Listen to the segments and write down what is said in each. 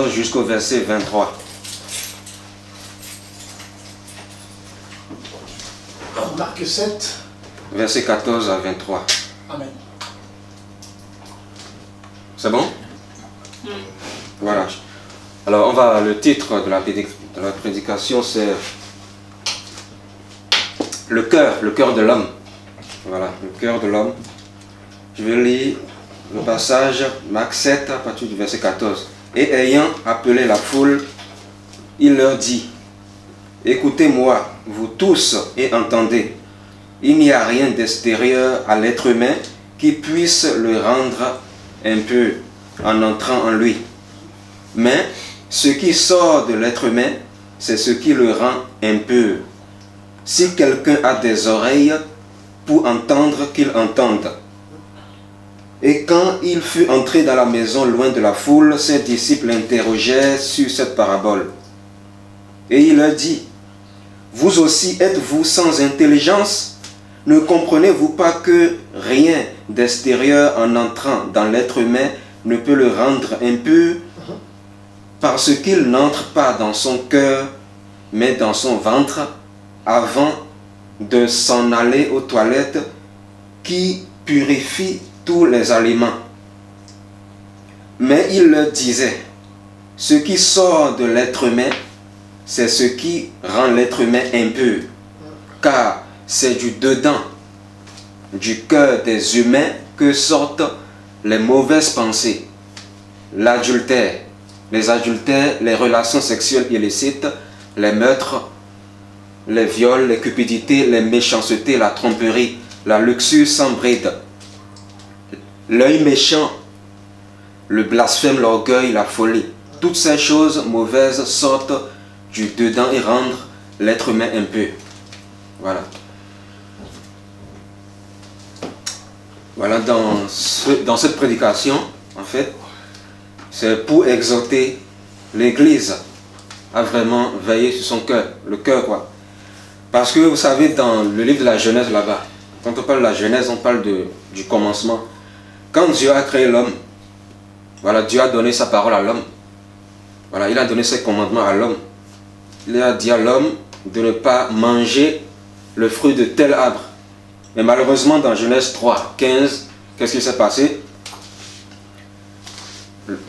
14 jusqu'au verset 23. Marc 7. Verset 14 à 23. Amen. C'est bon? Voilà. Alors, le titre de la prédication, c'est le cœur de l'homme. Voilà, le cœur de l'homme. Je vais lire le passage, Marc 7, à partir du verset 14. Et ayant appelé la foule, il leur dit, écoutez-moi, vous tous, et entendez. Il n'y a rien d'extérieur à l'être humain qui puisse le rendre impur en entrant en lui. Mais ce qui sort de l'être humain, c'est ce qui le rend impur. Si quelqu'un a des oreilles pour entendre, qu'il entende. Et quand il fut entré dans la maison loin de la foule, ses disciples l'interrogèrent sur cette parabole. Et il leur dit, vous aussi êtes-vous sans intelligence? Ne comprenez-vous pas que rien d'extérieur en entrant dans l'être humain ne peut le rendre impur, parce qu'il n'entre pas dans son cœur, mais dans son ventre, avant de s'en aller aux toilettes, qui purifient tous les aliments. Mais il leur disait, ce qui sort de l'être humain, c'est ce qui rend l'être humain impur, car c'est du dedans, du cœur des humains que sortent les mauvaises pensées, l'adultère, les adultères, les relations sexuelles illicites, les meurtres, les viols, les cupidités, les méchancetés, la tromperie, la luxure sans bride, l'œil méchant, le blasphème, l'orgueil, la folie. Toutes ces choses mauvaises sortent du dedans et rendent l'être humain impur. Voilà. Voilà, dans cette prédication, en fait, c'est pour exhorter l'Église à vraiment veiller sur son cœur, le cœur quoi. Parce que vous savez, dans le livre de la Genèse là-bas, quand on parle de la Genèse, on parle du commencement. Quand Dieu a créé l'homme, voilà, Dieu a donné sa parole à l'homme. Voilà, il a donné ses commandements à l'homme. Il a dit à l'homme de ne pas manger le fruit de tel arbre. Mais malheureusement, dans Genèse 3, 15, qu'est-ce qui s'est passé?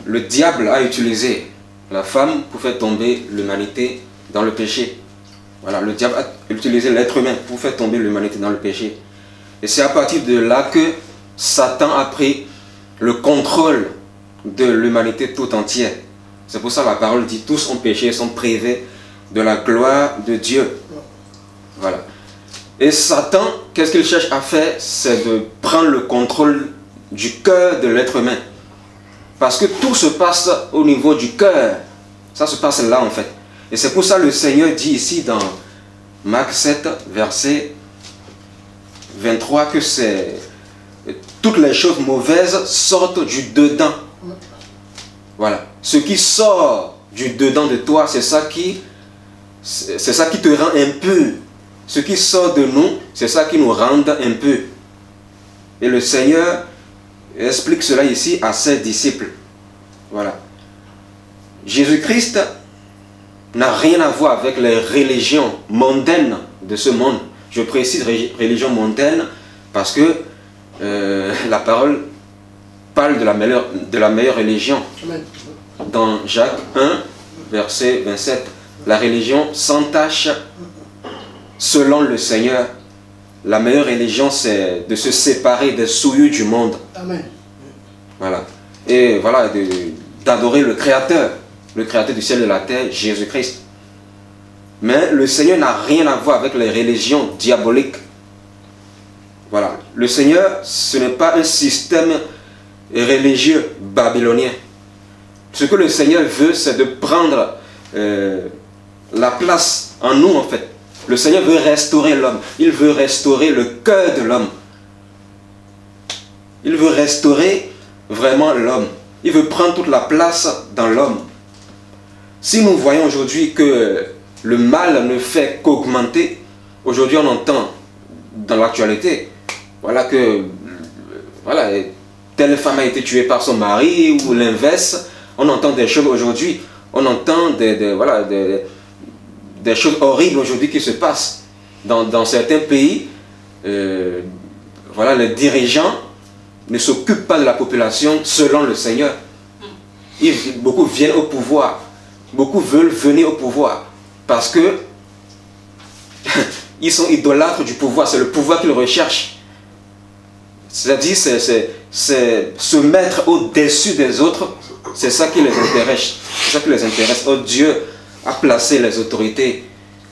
Le diable a utilisé la femme pour faire tomber l'humanité dans le péché. Voilà, le diable a utilisé l'être humain pour faire tomber l'humanité dans le péché. Et c'est à partir de là que Satan a pris le contrôle de l'humanité tout entière. C'est pour ça que la parole dit, tous ont péché et sont privés de la gloire de Dieu. Voilà. Et Satan, qu'est-ce qu'il cherche à faire? C'est de prendre le contrôle du cœur de l'être humain. Parce que tout se passe au niveau du cœur. Ça se passe là en fait. Et c'est pour ça que le Seigneur dit ici dans Marc 7, verset 23, que c'est toutes les choses mauvaises sortent du dedans. Voilà. Ce qui sort du dedans de toi, c'est ça qui te rend impur. Ce qui sort de nous, c'est ça qui nous rend impurs. Et le Seigneur explique cela ici à ses disciples. Voilà. Jésus-Christ n'a rien à voir avec les religions mondaines de ce monde. Je précise religion mondaine parce que la parole parle de la meilleure religion. Dans Jacques 1, verset 27, la religion sans tache selon le Seigneur. La meilleure religion, c'est de se séparer des souillures du monde. Amen. Voilà. Et voilà, d'adorer le Créateur du ciel et de la terre, Jésus-Christ. Mais le Seigneur n'a rien à voir avec les religions diaboliques. Voilà. Le Seigneur, ce n'est pas un système religieux babylonien. Ce que le Seigneur veut, c'est de prendre la place en nous, en fait. Le Seigneur veut restaurer l'homme. Il veut restaurer le cœur de l'homme. Il veut restaurer vraiment l'homme. Il veut prendre toute la place dans l'homme. Si nous voyons aujourd'hui que le mal ne fait qu'augmenter, aujourd'hui on entend dans l'actualité, voilà que telle femme a été tuée par son mari ou l'inverse, On entend des choses aujourd'hui, on entend voilà, des choses horribles aujourd'hui qui se passent dans certains pays. Voilà, les dirigeants ne s'occupent pas de la population selon le Seigneur. Beaucoup viennent au pouvoir, beaucoup veulent venir au pouvoir parce que ils sont idolâtres du pouvoir, c'est le pouvoir qu'ils recherchent. C'est-à-dire, c'est se mettre au-dessus des autres, c'est ça qui les intéresse. C'est ça qui les intéresse. Oh, Dieu a placé les autorités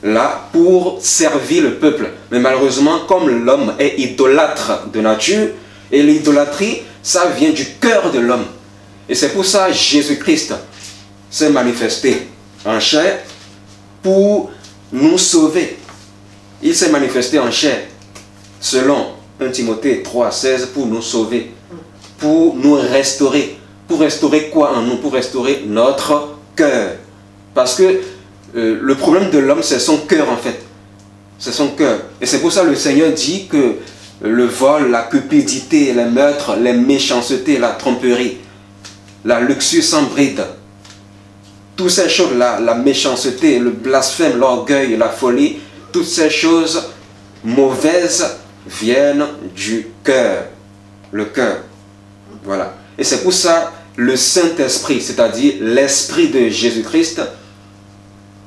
là pour servir le peuple. Mais malheureusement, comme l'homme est idolâtre de nature, et l'idolâtrie, ça vient du cœur de l'homme. Et c'est pour ça que Jésus-Christ s'est manifesté en chair pour nous sauver. Il s'est manifesté en chair, selon 1 Timothée 3,16, pour nous sauver, pour nous restaurer. Pour restaurer quoi en nous? Pour restaurer notre cœur. Parce que le problème de l'homme, c'est son cœur en fait. C'est son cœur. Et c'est pour ça que le Seigneur dit que le vol, la cupidité, les meurtres, les méchancetés, la tromperie, la luxure sans bride, toutes ces choses-là, la méchanceté, le blasphème, l'orgueil, la folie, toutes ces choses mauvaises viennent du cœur. Le cœur. Voilà. Et c'est pour ça le Saint-Esprit, c'est-à-dire l'Esprit de Jésus-Christ,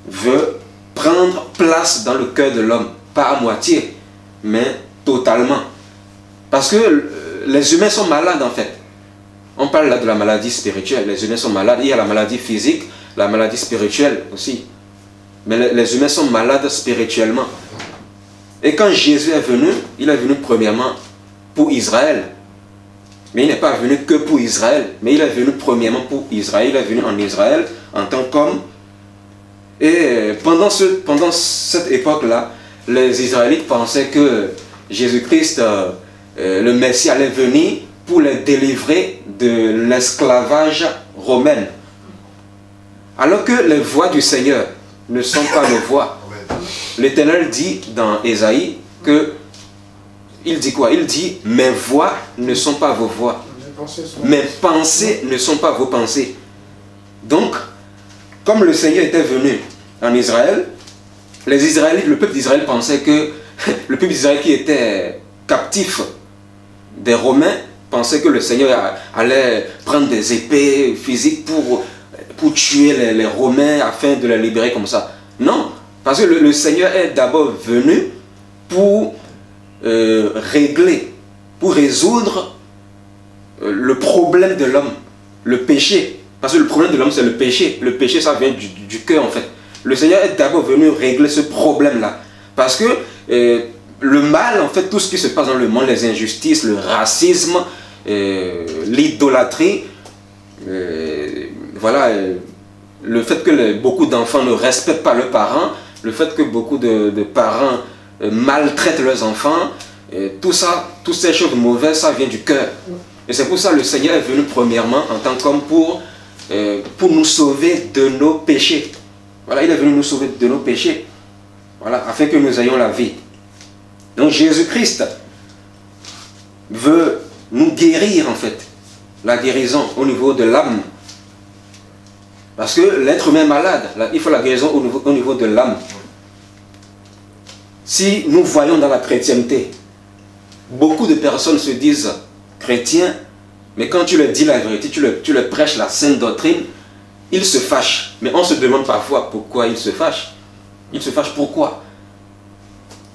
veut prendre place dans le cœur de l'homme. Pas à moitié, mais totalement. Parce que les humains sont malades en fait. On parle là de la maladie spirituelle. Les humains sont malades. Il y a la maladie physique, la maladie spirituelle aussi. Mais les humains sont malades spirituellement. Et quand Jésus est venu, il est venu premièrement pour Israël. Mais il n'est pas venu que pour Israël. Mais il est venu premièrement pour Israël. Il est venu en Israël en tant qu'homme. Et pendant cette époque-là, les Israélites pensaient que Jésus-Christ, le Messie, allait venir pour les délivrer de l'esclavage romain. Alors que les voies du Seigneur ne sont pas nos voies. L'Éternel dit dans Ésaïe que, il dit quoi? Il dit, mes voies ne sont pas vos voies. Mes pensées ne sont pas vos pensées. Donc, comme le Seigneur était venu en Israël, les Israélites, le peuple d'Israël pensait que le peuple d'Israël qui était captif des Romains pensait que le Seigneur allait prendre des épées physiques pour tuer les Romains afin de les libérer comme ça. Non, parce que le Seigneur est d'abord venu pour régler, pour résoudre le problème de l'homme, le péché. Parce que le problème de l'homme, c'est le péché. Le péché, ça vient du cœur, en fait. Le Seigneur est d'abord venu régler ce problème-là. Parce que le mal, en fait, tout ce qui se passe dans le monde, les injustices, le racisme, l'idolâtrie, voilà, le fait que beaucoup d'enfants ne respectent pas leurs parents, le fait que beaucoup de parents maltraitent leurs enfants, tout ça, toutes ces choses mauvaises, ça vient du cœur. Et c'est pour ça que le Seigneur est venu premièrement en tant qu'homme pour nous sauver de nos péchés. Voilà, il est venu nous sauver de nos péchés. Voilà, afin que nous ayons la vie. Donc Jésus-Christ veut nous guérir en fait. La guérison au niveau de l'âme. Parce que l'être humain est malade. Il faut la guérison au niveau de l'âme. Si nous voyons dans la chrétienté, beaucoup de personnes se disent chrétiens, mais quand tu leur dis la vérité, tu leur prêches la sainte doctrine, ils se fâchent. Mais on se demande parfois pourquoi ils se fâchent. Ils se fâchent pourquoi?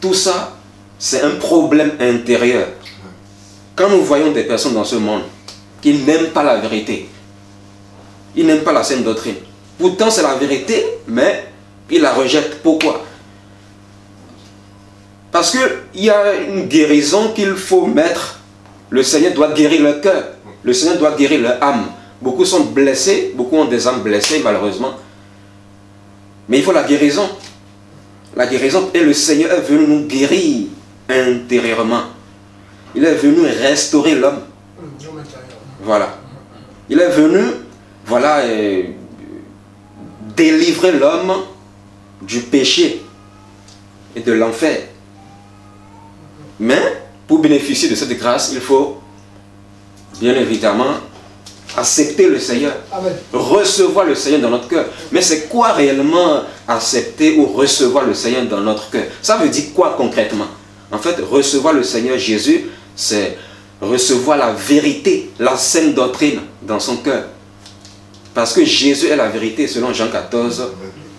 Tout ça, c'est un problème intérieur. Quand nous voyons des personnes dans ce monde qui n'aiment pas la vérité, ils n'aiment pas la sainte doctrine. Pourtant, c'est la vérité, mais ils la rejettent. Pourquoi? Parce qu'il y a une guérison qu'il faut mettre. Le Seigneur doit guérir leur cœur. Le Seigneur doit guérir leur âme. Beaucoup sont blessés, beaucoup ont des âmes blessées, malheureusement. Mais il faut la guérison. La guérison, et le Seigneur est venu nous guérir intérieurement. Il est venu restaurer l'homme. Voilà. Il est venu, voilà, délivrer l'homme du péché et de l'enfer. Mais, pour bénéficier de cette grâce, il faut, bien évidemment, accepter le Seigneur, Amen. recevoir le Seigneur dans notre cœur. Mais c'est quoi réellement accepter ou recevoir le Seigneur dans notre cœur? Ça veut dire quoi concrètement? En fait, recevoir le Seigneur Jésus, c'est recevoir la vérité, la saine doctrine dans son cœur. Parce que Jésus est la vérité, selon Jean 14,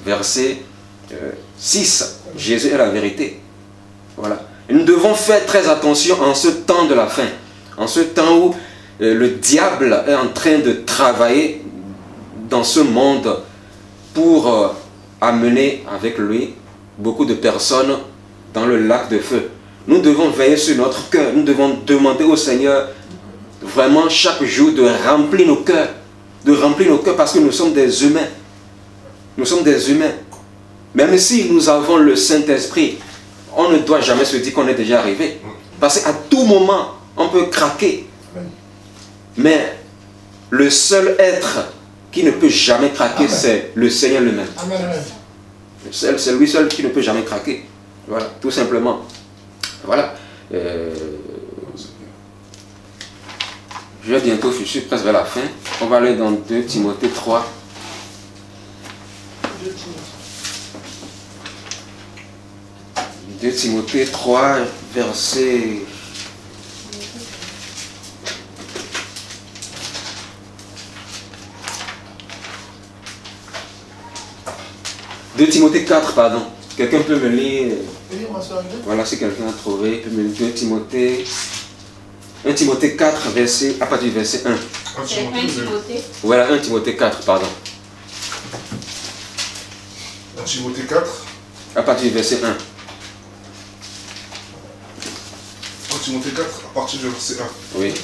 verset 6. Jésus est la vérité. Voilà. Et nous devons faire très attention en ce temps de la fin. En ce temps où le diable est en train de travailler dans ce monde pour amener avec lui beaucoup de personnes dans le lac de feu. Nous devons veiller sur notre cœur. Nous devons demander au Seigneur vraiment chaque jour de remplir nos cœurs. De remplir nos cœurs parce que nous sommes des humains. Nous sommes des humains. Même si nous avons le Saint-Esprit, on ne doit jamais se dire qu'on est déjà arrivé. Parce qu'à tout moment, on peut craquer. Mais le seul être qui ne peut jamais craquer, c'est le Seigneur lui-même. C'est lui seul qui ne peut jamais craquer. Voilà, tout simplement. Voilà. Je vais bientôt, je suis presque vers la fin. On va aller dans 2 Timothée 3. 2 Timothée 3, verset... De Timothée 4, pardon. Quelqu'un peut me lire? Voilà, si quelqu'un a trouvé, peut me lire 2 Timothée. 1 Timothée 4, verset, à partir du verset 1. C'est 1 Timothée. Voilà, 1 Timothée 4, pardon. 1 Timothée 4. À partir du verset 1. 1 Timothée 4, à partir du verset 1. Oui.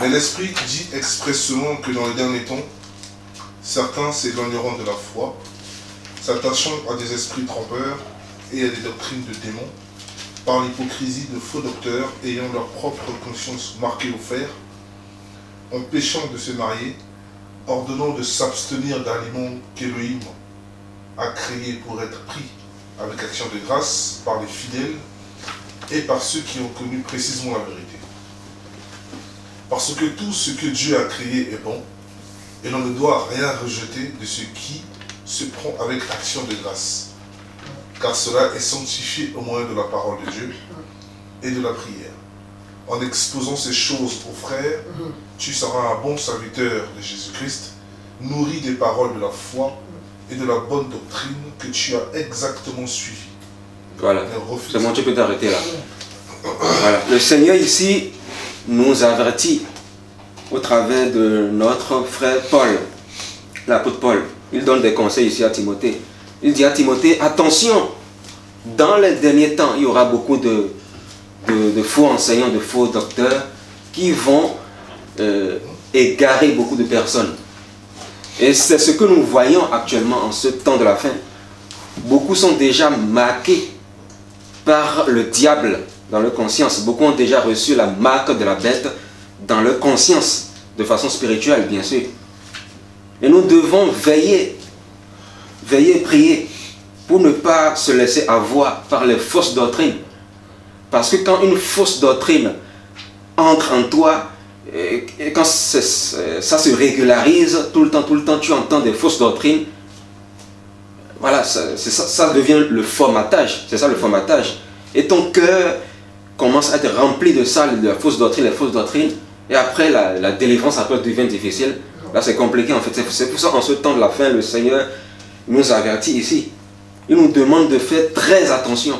Mais l'Esprit dit expressément que dans les derniers temps, certains s'éloigneront de la foi, s'attachant à des esprits trompeurs et à des doctrines de démons, par l'hypocrisie de faux docteurs ayant leur propre conscience marquée au fer, empêchant de se marier, ordonnant de s'abstenir d'aliments qu'Élohim a créés pour être pris avec action de grâce par les fidèles et par ceux qui ont connu précisément la vérité. Parce que tout ce que Dieu a créé est bon, et l'on ne doit rien rejeter de ce qui se prend avec action de grâce, car cela est sanctifié au moyen de la parole de Dieu et de la prière. En exposant ces choses aux frères, tu seras un bon serviteur de Jésus-Christ, nourri des paroles de la foi et de la bonne doctrine que tu as exactement suivies. Voilà. C'est bon, tu peux t'arrêter là. Voilà. Le Seigneur ici nous avertit au travers de notre frère Paul, l'apôtre Paul. Il donne des conseils ici à Timothée. Il dit à Timothée, attention, dans les derniers temps, il y aura beaucoup de faux enseignants, de faux docteurs qui vont égarer beaucoup de personnes. Et c'est ce que nous voyons actuellement en ce temps de la fin. Beaucoup sont déjà marqués par le diable dans leur conscience. Beaucoup ont déjà reçu la marque de la bête dans leur conscience, de façon spirituelle, bien sûr. Et nous devons veiller et prier pour ne pas se laisser avoir par les fausses doctrines. Parce que quand une fausse doctrine entre en toi, et quand ça se régularise, tout le temps, tu entends des fausses doctrines, voilà, ça devient le formatage. C'est ça le formatage. Et ton cœur commence à être rempli de ça, de la fausse doctrine, les fausses doctrines. Et après, la délivrance après devient difficile. Là, c'est compliqué en fait. C'est pour ça qu'en ce temps de la fin, le Seigneur nous avertit ici. Il nous demande de faire très attention.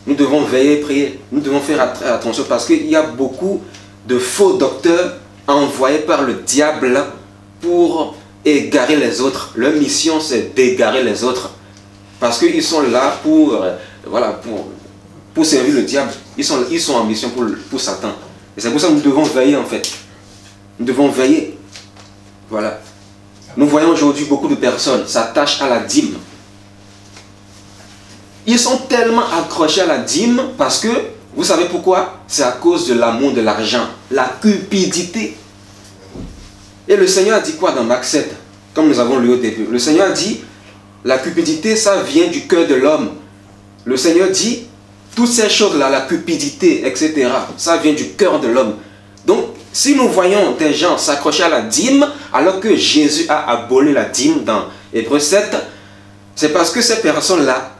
Nous devons veiller et prier. Nous devons faire très attention parce qu'il y a beaucoup de faux docteurs envoyés par le diable pour égarer les autres. Leur mission, c'est d'égarer les autres. Parce qu'ils sont là pour servir le diable. Ils sont en mission pour Satan. Et c'est pour ça que nous devons veiller en fait. Nous devons veiller. Voilà. Nous voyons aujourd'hui beaucoup de personnes s'attachent à la dîme. Ils sont tellement accrochés à la dîme parce que, vous savez pourquoi? C'est à cause de l'amour de l'argent, la cupidité. Et le Seigneur a dit quoi dans Marc 7? Comme nous avons lu au début. Le Seigneur a dit, la cupidité, ça vient du cœur de l'homme. Le Seigneur dit, toutes ces choses-là, la cupidité, etc., ça vient du cœur de l'homme. Donc, si nous voyons des gens s'accrocher à la dîme, alors que Jésus a aboli la dîme dans Hébreux 7, c'est parce que ces personnes-là,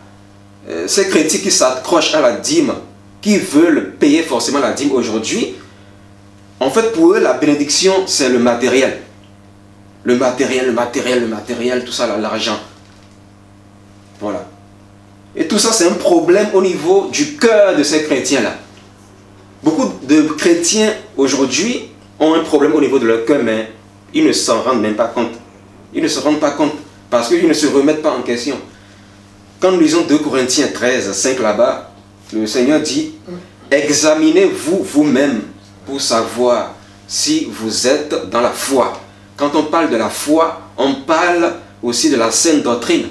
ces chrétiens qui s'accrochent à la dîme, qui veulent payer forcément la dîme aujourd'hui, en fait, pour eux, la bénédiction, c'est le matériel. Le matériel, tout ça, l'argent. Voilà. Et tout ça, c'est un problème au niveau du cœur de ces chrétiens-là. Beaucoup de chrétiens aujourd'hui ont un problème au niveau de leur cœur, mais ils ne s'en rendent même pas compte. Ils ne se rendent pas compte parce qu'ils ne se remettent pas en question. Quand nous lisons 2 Corinthiens 13, 5 là-bas, le Seigneur dit « Examinez-vous vous-même pour savoir si vous êtes dans la foi. » Quand on parle de la foi, on parle aussi de la saine doctrine.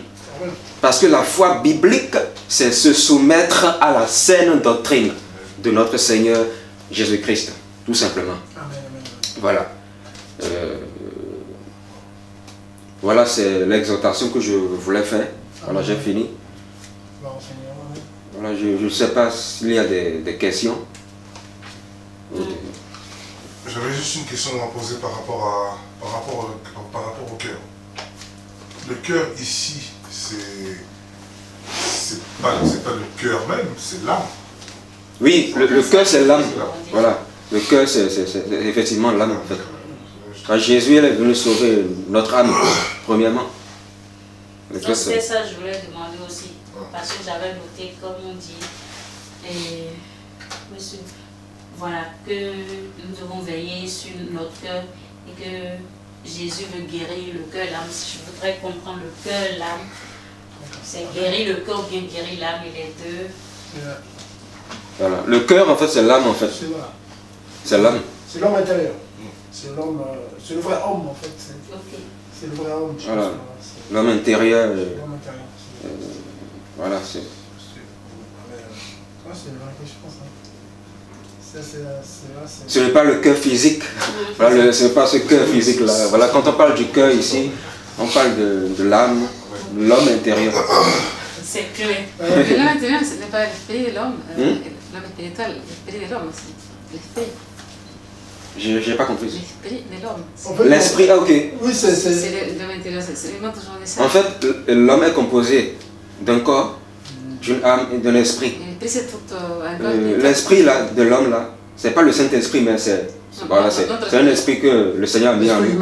Parce que la foi biblique, c'est se soumettre à la saine doctrine de notre Seigneur Jésus-Christ, tout simplement. Amen. Voilà. Voilà, c'est l'exhortation que je voulais faire. Voilà, j'ai fini. Voilà, je ne sais pas s'il y a des questions. J'avais juste une question à poser par rapport au cœur. Le cœur ici, c'est pas le cœur même, c'est l'âme. Oui, le cœur c'est l'âme. Voilà. Le cœur c'est effectivement l'âme en fait. Quand Jésus est venu sauver notre âme, premièrement. C'est ça que je voulais demander aussi. Parce que j'avais noté, comme on dit, monsieur, voilà, que nous devons veiller sur notre cœur et que Jésus veut guérir le cœur, l'âme. Je voudrais comprendre le cœur, l'âme. C'est guérir le cœur ou bien guérir l'âme et les deux. Voilà. Le cœur en fait c'est l'âme en fait. C'est l'âme. C'est l'homme intérieur. C'est le vrai homme en fait. C'est le vrai homme. Voilà. L'homme intérieur. L'homme intérieur. Voilà, c'est. C'est vrai que je pense. Ce n'est pas le cœur physique. Voilà, ce n'est pas ce cœur physique là. Voilà, quand on parle du cœur ici, on parle de l'âme, l'homme intérieur. C'est clair. L'homme intérieur, ce n'est pas l'esprit de l'homme. L'homme spirituel, l'esprit de l'homme aussi. L'esprit. J'ai pas compris. L'esprit de l'homme. En fait, l'esprit, ah ok. Oui, c'est l'homme intérieur, c'est vraiment toujours des ça. En fait, l'homme est composé d'un corps, d'une âme et d'un esprit. L'esprit, c'est tout un corps. L'esprit là, de l'homme là, c'est pas le Saint-Esprit, mais c'est voilà, un esprit que le Seigneur a mis en lui.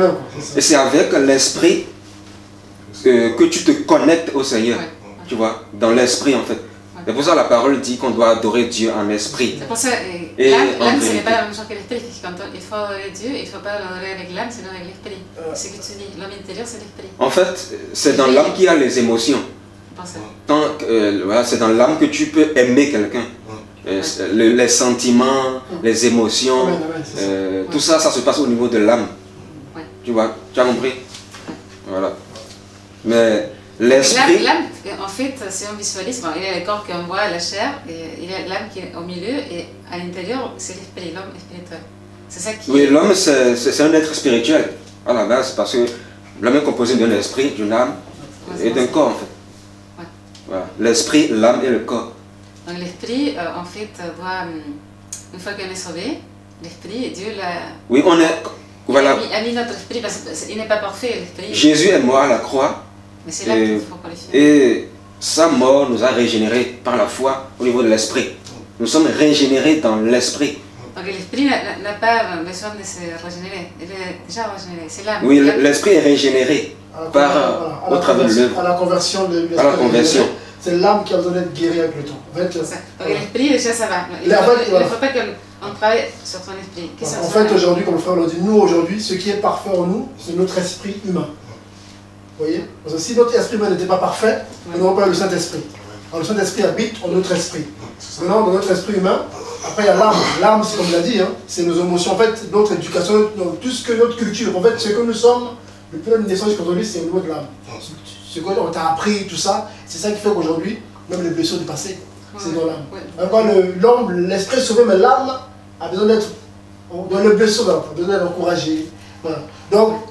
Et c'est avec l'esprit que tu te connectes au Seigneur. Tu vois, dans l'esprit en fait. C'est pour ça que la parole dit qu'on doit adorer Dieu en esprit. C'est pour ça que l'âme, ce n'est pas la même chose que l'esprit. Quand il faut adorer Dieu, il ne faut pas l'adorer avec l'âme, sinon avec l'esprit. Ce que tu dis, l'homme intérieur, c'est l'esprit. En fait, c'est dans l'âme qu'il y a les émotions. Voilà, c'est dans l'âme que tu peux aimer quelqu'un. Les sentiments, les émotions, tout ça, ça se passe au niveau de l'âme. Tu vois, tu as compris? Voilà. Mais l'esprit... L'âme, en fait, si on visualise, il y a le corps qu'on voit, la chair, et il y a l'âme qui est au milieu, et à l'intérieur, c'est l'esprit, l'homme spirituel. C'est ça qui... Oui, l'homme, c'est un être spirituel, à la base, parce que l'homme est composé d'un esprit, d'une âme et d'un corps, en fait. Voilà. L'esprit, l'âme et le corps. Donc l'esprit, en fait, doit, une fois qu'on est sauvé, l'esprit, Dieu l'a... Oui, on est... Voilà. A mis notre esprit, parce qu'il n'est pas parfait, l'esprit. Jésus est mort à la croix. Mais c'est là qu'il faut qualifier. Et sa mort nous a régénérés par la foi au niveau de l'esprit. Nous sommes régénérés dans l'esprit. Donc l'esprit n'a pas besoin de se régénérer. Il est déjà régénéré. C'est l'âme. Oui, l'esprit est régénéré au travers de l'œuvre. À la conversion de l'esprit. À la conversion. C'est l'âme qui a besoin d'être guérie avec le temps. En fait, donc l'esprit, déjà ça va. Il ne faut pas qu'on travaille sur son esprit. En fait, aujourd'hui, comme le frère l'a dit, nous aujourd'hui, ce qui est parfait en nous, c'est notre esprit humain. Vous voyez? Parce que si notre esprit humain n'était pas parfait, nous n'aurions pas le Saint-Esprit. Alors le Saint-Esprit habite en notre esprit. Maintenant, dans notre esprit humain, après il y a l'âme. L'âme, c'est comme il l'a dit, c'est nos émotions, en fait, notre éducation, tout ce que notre culture, en fait, ce que nous sommes, le plus de naissance qu'aujourd'hui, c'est au niveau de l'âme. Ce qu'on t'a appris, tout ça, c'est ça qui fait qu'aujourd'hui, même les blessures du passé, c'est dans l'âme. Encore l'homme, l'esprit est sauvé, mais l'âme a besoin d'être, dans les blessures, a besoin d'être encouragé. Voilà. Donc,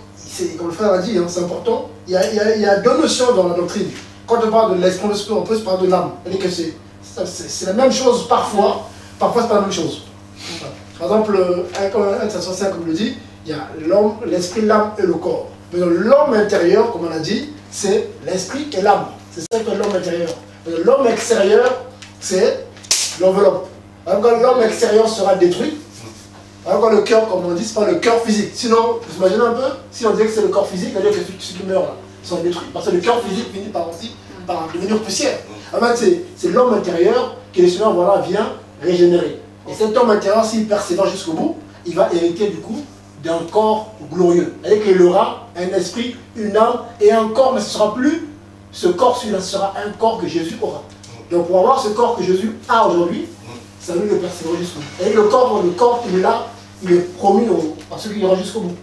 comme le frère a dit, c'est important. Il y a deux notions dans la doctrine. Quand on parle de l'esprit, on peut se parler de l'âme. C'est la même chose parfois, parfois c'est pas la même chose. Voilà. Par exemple, 1 Corinthiens 5, comme le dit, il y a l'homme, l'esprit, l'âme et le corps. Mais l'homme intérieur, comme on a dit, c'est l'esprit et l'âme. C'est ça que l'homme intérieur. L'homme extérieur, c'est l'enveloppe. Quand l'homme extérieur sera détruit, quand le cœur, comme on dit, c'est pas le cœur physique. Sinon, vous imaginez un peu, si on disait que c'est le corps physique, c'est-à-dire que ceux qui meurent là, sont détruits. Parce que le cœur physique finit par aussi par devenir poussière. En fait, c'est l'homme intérieur que le Seigneur voilà, vient régénérer. Et cet homme intérieur, s'il persévère jusqu'au bout, il va hériter du coup d'un corps glorieux. C'est-à-dire qu'il aura un esprit, une âme et un corps, mais ce ne sera plus ce corps, celui-là, ce sera un corps que Jésus aura. Donc pour avoir ce corps que Jésus a aujourd'hui, c'est à lui de persévérer jusqu'au bout. Et le corps, il est là, il est promis à ceux qui iront jusqu'au bout.